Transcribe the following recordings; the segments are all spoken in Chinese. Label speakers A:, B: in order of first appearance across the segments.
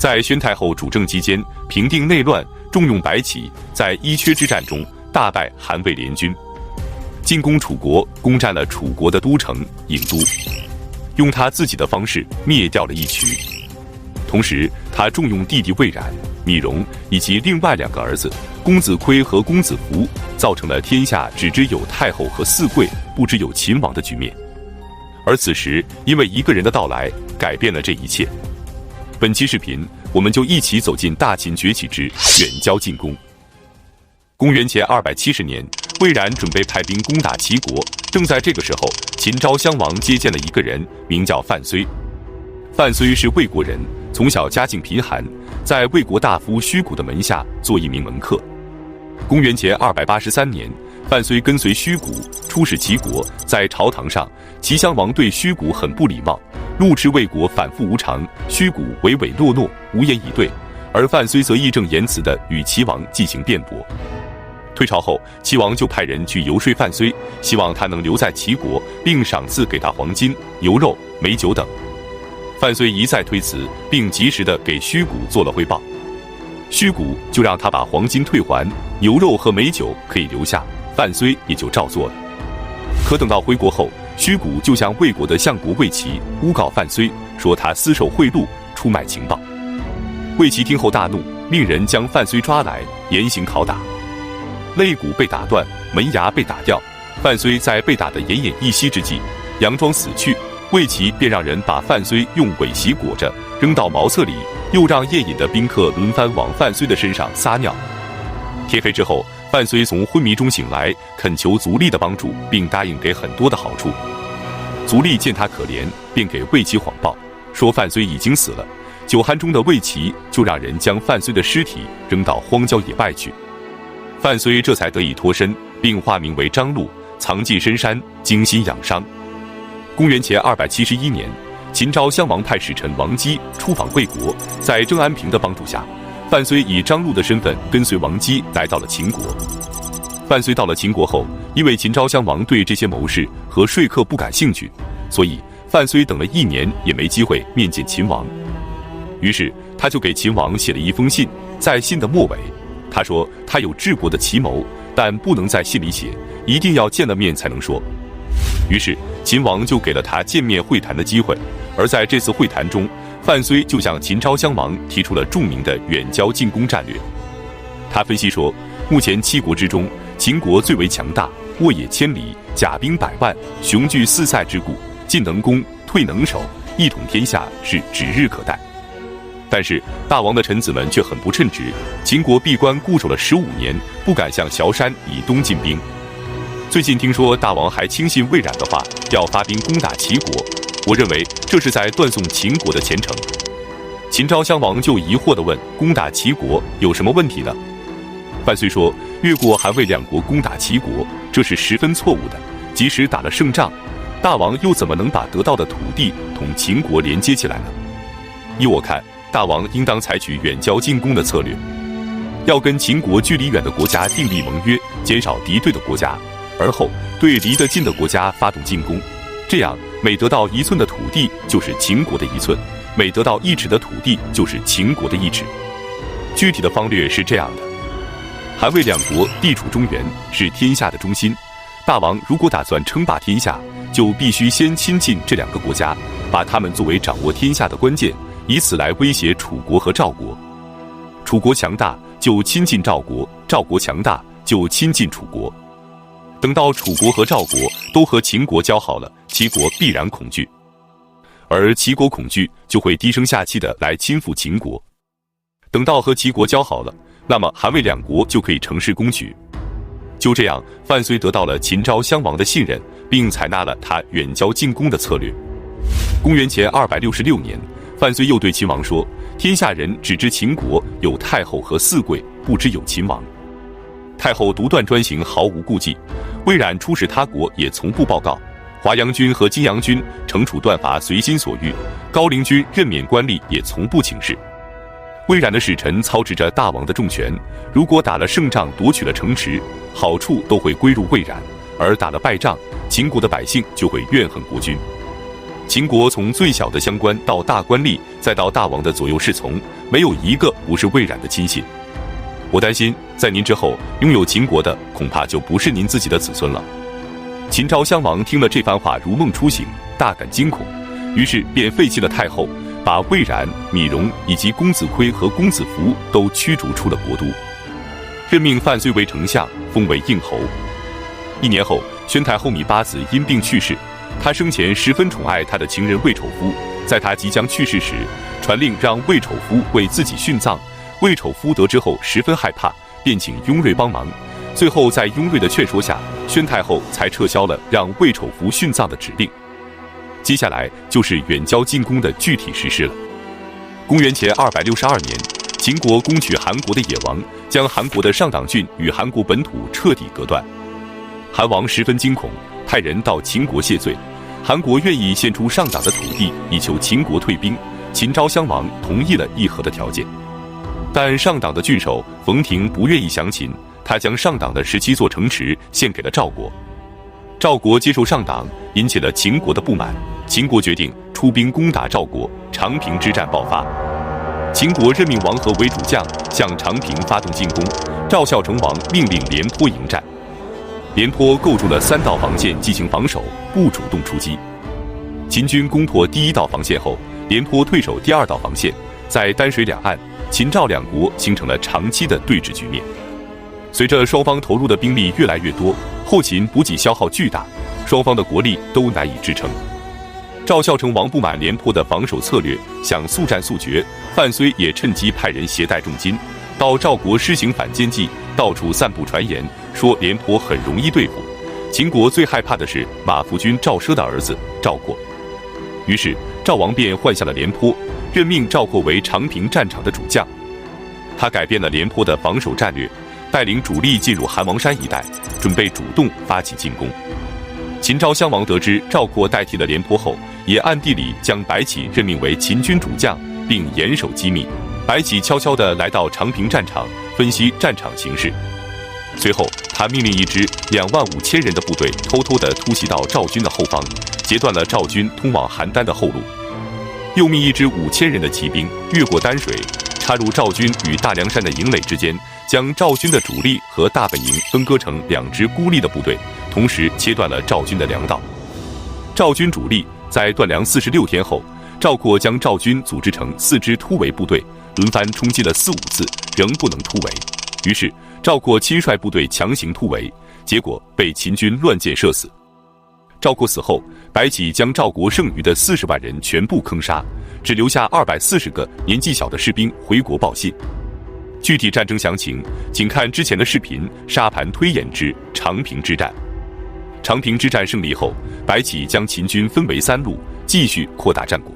A: 在宣太后主政期间，平定内乱，重用白起，在伊阙之战中大败韩魏联军，进攻楚国，攻占了楚国的都城郢都，用他自己的方式灭掉了义渠。同时，他重用弟弟魏冉、米荣以及另外2个儿子公子亏和公子服，造成了天下只知有太后和四贵，不知有秦王的局面。而此时，因为一个人的到来，改变了这一切。本期视频，我们就一起走进大秦崛起之远交近攻。公元前270年，魏冉准备派兵攻打齐国，正在这个时候，秦昭襄王接见了一个人，名叫范睢。范睢是魏国人，从小家境贫寒，在魏国大夫虚谷的门下做一名门客。公元前283年，范睢跟随虚谷出使齐国，在朝堂上，齐襄王对虚谷很不礼貌，怒斥魏国反复无常，虚谷唯唯诺诺，无言以对，而范睢则义正言辞地与齐王进行辩驳。退朝后，齐王就派人去游说范睢，希望他能留在齐国，并赏赐给他黄金、牛肉、美酒等。范睢一再推辞，并及时地给虚谷做了汇报。虚谷就让他把黄金退还，牛肉和美酒可以留下，范睢也就照做了。可等到回国后，虚谷就向魏国的相国魏齐诬告范睢，说他私受贿赂，出卖情报。魏齐听后大怒，命人将范睢抓来，严刑拷打，肋骨被打断，门牙被打掉。范睢在被打得奄奄一息之际，佯装死去。魏齐便让人把范睢用苇席裹着，扔到茅厕里，又让夜饮的宾客轮番往范睢的身上撒尿。天黑之后，范睢从昏迷中醒来，恳求足利的帮助，并答应给很多的好处。足利见他可怜，便给魏齐谎报，说范睢已经死了。酒酣中的魏齐就让人将范睢的尸体扔到荒郊野外去。范睢这才得以脱身，并化名为张禄，藏进深山，精心养伤。公元前271年，秦昭襄王派使臣王姬出访魏国，在郑安平的帮助下，范睢以张禄的身份跟随王姬来到了秦国。范睢到了秦国后，因为秦昭襄王对这些谋士和说客不感兴趣，所以范睢等了1年也没机会面见秦王。于是他就给秦王写了一封信，在信的末尾，他说他有治国的奇谋，但不能在信里写，一定要见了面才能说。于是秦王就给了他见面会谈的机会，而在这次会谈中，范睢就向秦昭襄王提出了著名的远交近攻战略。他分析说，目前7国之中，秦国最为强大，沃野千里，甲兵100万，雄踞4塞之固，进能攻，退能守，一统天下是指日可待。但是大王的臣子们却很不称职，秦国闭关固守了15年，不敢向崤山以东进兵。最近听说大王还轻信魏冉的话，要发兵攻打齐国，我认为这是在断送秦国的前程。秦昭襄王就疑惑地问，攻打齐国有什么问题呢？范睢说，越过韩魏2国攻打齐国，这是十分错误的，即使打了胜仗，大王又怎么能把得到的土地同秦国连接起来呢？依我看，大王应当采取远交近攻的策略，要跟秦国距离远的国家订立盟约，减少敌对的国家，而后对离得近的国家发动进攻。这样每得到1寸的土地就是秦国的1寸，每得到1尺的土地就是秦国的1尺。具体的方略是这样的：韩魏2国地处中原，是天下的中心，大王如果打算称霸天下，就必须先亲近这2个国家，把他们作为掌握天下的关键，以此来威胁楚国和赵国。楚国强大就亲近赵国，赵国强大就亲近楚国。等到楚国和赵国都和秦国交好了，齐国必然恐惧，而齐国恐惧就会低声下气的来亲附秦国。等到和齐国交好了，那么韩魏2国就可以乘势攻取。就这样，范睢得到了秦昭襄王的信任，并采纳了他远交近攻的策略。公元前266年，范睢又对秦王说，天下人只知秦国有太后和四贵，不知有秦王。太后独断专行，毫无顾忌，魏冉出使他国也从不报告，华阳君和金阳君惩处断罚随心所欲，高陵君任免官吏也从不请示。魏冉的使臣操持着大王的重权，如果打了胜仗夺取了城池，好处都会归入魏冉，而打了败仗，秦国的百姓就会怨恨国君。秦国从最小的乡官到大官吏，再到大王的左右侍从，没有一个不是魏冉的亲信。我担心，在您之后拥有秦国的，恐怕就不是您自己的子孙了。秦昭襄王听了这番话，如梦初醒，大感惊恐，于是便废弃了太后，把魏冉、芈戎以及公子亏和公子服都驱逐出了国都，任命范睢为丞相，封为应侯。1年后，宣太后芈八子因病去世。他生前十分宠爱他的情人魏丑夫，在他即将去世时，传令让魏丑夫为自己殉葬。魏丑夫得知后十分害怕，便请雍瑞帮忙。最后在雍瑞的劝说下，宣太后才撤销了让魏丑夫殉葬的指令。接下来就是远交近攻的具体实施了。公元前262年，秦国攻取韩国的野王，将韩国的上党郡与韩国本土彻底隔断。韩王十分惊恐，派人到秦国谢罪。韩国愿意献出上党的土地，以求秦国退兵。秦昭襄王同意了议和的条件，但上党的郡守冯亭不愿意降秦，他将上党的17座城池献给了赵国。赵国接受上党，引起了秦国的不满。秦国决定出兵攻打赵国，长平之战爆发。秦国任命王和为主将，向长平发动进攻。赵孝成王命令廉颇迎战。廉颇构筑了3道防线进行防守，不主动出击。秦军攻破第1道防线后，廉颇退守第2道防线，在丹水两岸，秦赵两国形成了长期的对峙局面。随着双方投入的兵力越来越多，后勤补给消耗巨大，双方的国力都难以支撑。赵孝成王不满廉颇的防守策略，想速战速决。范睢也趁机派人携带重金到赵国施行反间计，到处散布传言，说廉颇很容易对付。秦国最害怕的是马服君赵奢的儿子赵括，于是赵王便换下了廉颇，任命赵括为长平战场的主将。他改变了廉颇的防守战略，带领主力进入韩王山一带，准备主动发起进攻。秦昭襄王得知赵括代替了廉颇后，也暗地里将白起任命为秦军主将，并严守机密。白起悄悄地来到长平战场，分析战场形势。随后，他命令一支25000人的部队偷偷地突袭到赵军的后方，截断了赵军通往邯郸的后路。又命一支5000人的骑兵越过丹水，插入赵军与大凉山的营垒之间，将赵军的主力和大本营分割成2支孤立的部队，同时切断了赵军的粮道。赵军主力在断粮46天后，赵括将赵军组织成4支突围部队，轮番冲击了4、5次，仍不能突围。于是赵括亲率部队强行突围，结果被秦军乱箭射死。赵括死后，白起将赵国剩余的40万人全部坑杀，只留下240个年纪小的士兵回国报信。具体战争详情，请看之前的视频沙盘推演之长平之战。长平之战胜利后，白起将秦军分为3路，继续扩大战果。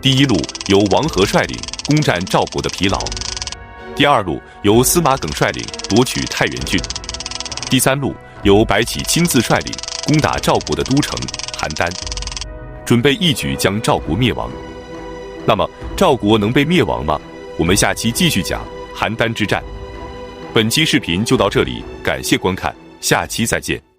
A: 第1路由王和率领攻占赵国的疲劳，第2路由司马耿率领夺取太原郡，第3路由白起亲自率领攻打赵国的都城邯郸，准备一举将赵国灭亡。那么赵国能被灭亡吗？我们下期继续讲邯郸之战。本期视频就到这里，感谢观看，下期再见。